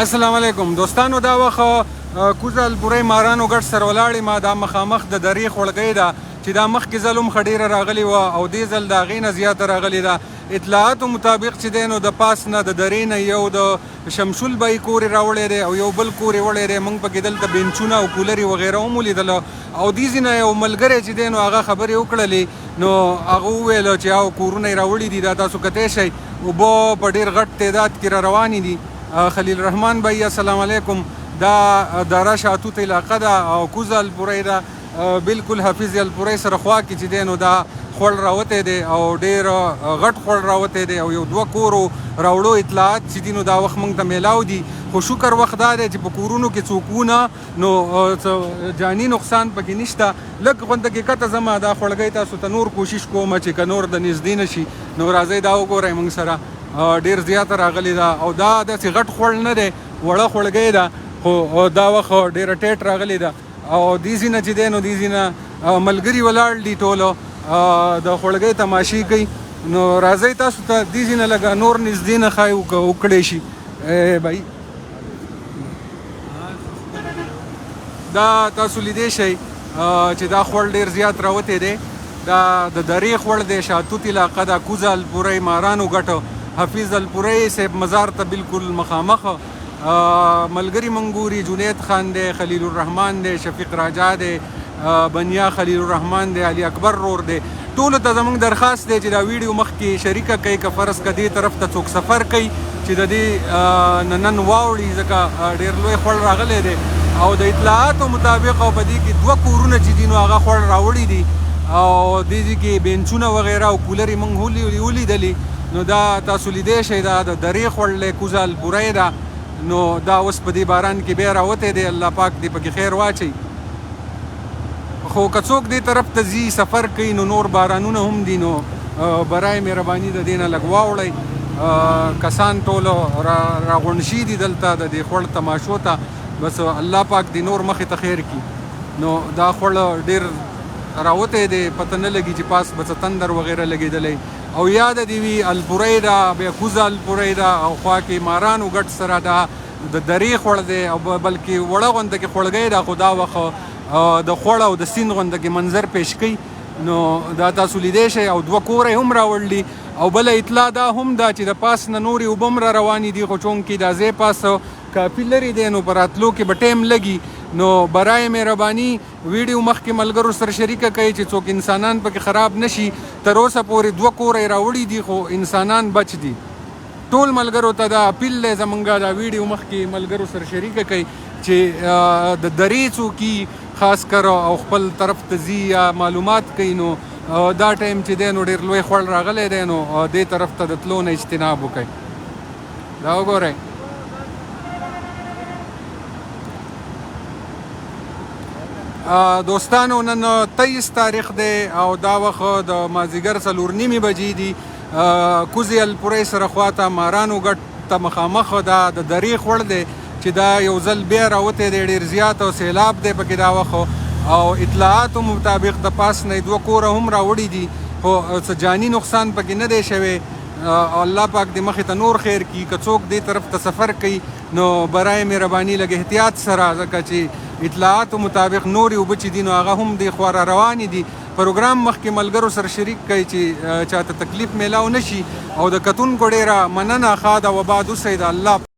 السلام علیکم دوستانو. دا وخت کوزه الپورۍ مارانو ګډ سره ولاړې ما دا مخامخ د درې خوړګۍ ده چې دا مخکې ځل هم ښه ډېره راغلې وه او دې ځل د هغې نه زیاته راغلې ده. اطلاعاتو مطابق چې دی نو د پاس نه د درې نه یو د شمشول بای کور یې راوړی دی او یو بل کور یې وړی دی. موږ پکې دلته بینچونه او کولرې وغیره هم ولیدله او دې ځینه یو ملګری چې دی نو هغه خبرې وکړلې نو هغه وویل چې او کورونه یې راوړي دي دا تاسو کتی شئ. اوبه په ډېر غټ تعداد کې را روانې دي. خلیل الرحمن بھائی السلام علیکم. دا دره شاتوت علاقه ده او کوزه الپورۍ ده بالکل حفیظ الپورۍ سره خوا کې چې دی نو دا خوړ راوتی دی او ډېر غټ خوړ راوتی دی او یو دوه کورو راوړو اطلاعات چې دي نو دا وخت موږ ته میلاو دي. خو شکر وخت دا دی چې په کورونو کې څوک ونه نو جاني نقصان پکې نشته. لږ غونډه کې کته زما دا خوړګۍ تاسو ته نور کوشش کوم چې که نور د نږدې نه شي نو راځئ دا وګورئ موږ سره. ډېر زیاته راغلې ده او دا داسې غټ خوړ نه دی وړه خوړګۍ ده خو دا وخت ډېره ټیټ راغلې ده او دې ځینه چې دی نو دې ځینه ملګري ولاړ دي ټولو د خوړګۍ تماشې کوي. نو راځئ تاسو ته دې ځینه لږه نور نږدې نه ښایي وکړی شي. بھائی دا تاسو لیدی شئ چې دا خوړ ډېر زیات راوتی دی. دا د درې خوړ دی شاتوت علاقه ده کوزه الپورۍ مارانو ګټو حفیظ الپورۍ صاحب مزار ته بالکل مخامخ. ملګري منګوري جنید خان دی خلیل الرحمن دی شفیق راجا دی بنیا خلیل الرحمن دی علي اکبر رور دی. ټولو ته زموږ درخواست دی چې دا ویډیو مخکې شریکه کوي که فرض که دې طرف ته څوک سفر کوي چې د دې نن واوړي ځکه ډېر لوی خوړ راغلی دی او د اطلاعاتو مطابق او په دې کې دوه کورونه چې دي نو هغه خوړ راوړي دي او دې کې بینچونه وغیره او کولرې موږ ولیدلې. نو دا تاسو لیدی شئ دا د درې خوړ دی کوزه الپورۍ ده. نو دا اوس په دې باران کې بیا راوتی دی. الله پاک دې پکې خیر واچوي. خو که څوک دې طرف ته ځي سفر کوي نو نور بارانونه هم دي نو برای مهرباني د دې نه لږ واوړئ. کسان ټولو راغونډ شي دي دلته د دې خوړ تماشو ته. بس الله پاک دې نور مخې ته خیر کړي. نو دا خوړ ډېر راوتی دی پته نه لګي چې پاس به څه تندر وغیره لګېدلی او یاد دې وي الپورۍ ده بیا کوزه الپورۍ ده او خوا کې مارانو ګډ سره ده د درې خوړ دی او بلکې وړه غونده کې خوړګۍ ده خو دا وخت د خوړ او د سیند غونده کې منظر پیش کوي. نو دا تاسو لیدی شئ او دوه کوره یې هم راوړلي او بله اطلاع دا هم ده چې د پاس نه نورې اوبه هم را روانې دي خو چونکې دا ځای پاس کافي لرې دی نو په راتلو کې به ټایم لګي. نو برای مهرباني ویډیو مخکې ملګرو سره شریکه کوي چې څوک انسانان پکې خراب نشي. تر اوسه پورې دوه کوره یې راوړي دي خو انسانان بچ دي. ټول ملګرو ته دا اپیل دی زمونږ دا ویډیو مخکې ملګرو سره شریکه کوي چې د درې څوکي خاص کر او خپل طرف ته ځي یا معلومات کوي نو دا ټایم چې دی نو ډېر لوی خوړ راغلی دی نو دې طرف ته د تلو نه اجتناب وکړئ. دا وګورئ دوستانو نن 23 تاریخ دی او دا وخت د مازدیګر 4:30 بجې دي. کوزې الپورۍ سره خواته مارانو ګټ ته مخامخ دا د درې خوړ دی چې دا یو ځل بیا راوتی دی ډېر زیات او سیلاب دی پکې دا وخت او اطلاعاتو مطابق د پاس نه دوه کوره هم راوړي دي خو څه جاني نقصان پکې نه دی شوی. الله پاک دې مخې ته نور خیر کړي. که څوک دې طرف ته سفر کوي نو برای مهرباني لږ احتیاط سره ځکه چې اطلاعاتو مطابق نورې اوبه چې دي نو هغه هم دې خوا را روانې دي. پروګرام مخکې ملګرو سره شریک کوي چې چاته تکلیف میلاو نشي او د کتونکو ډېره مننه. ښه ده و بعد اوسئ د الله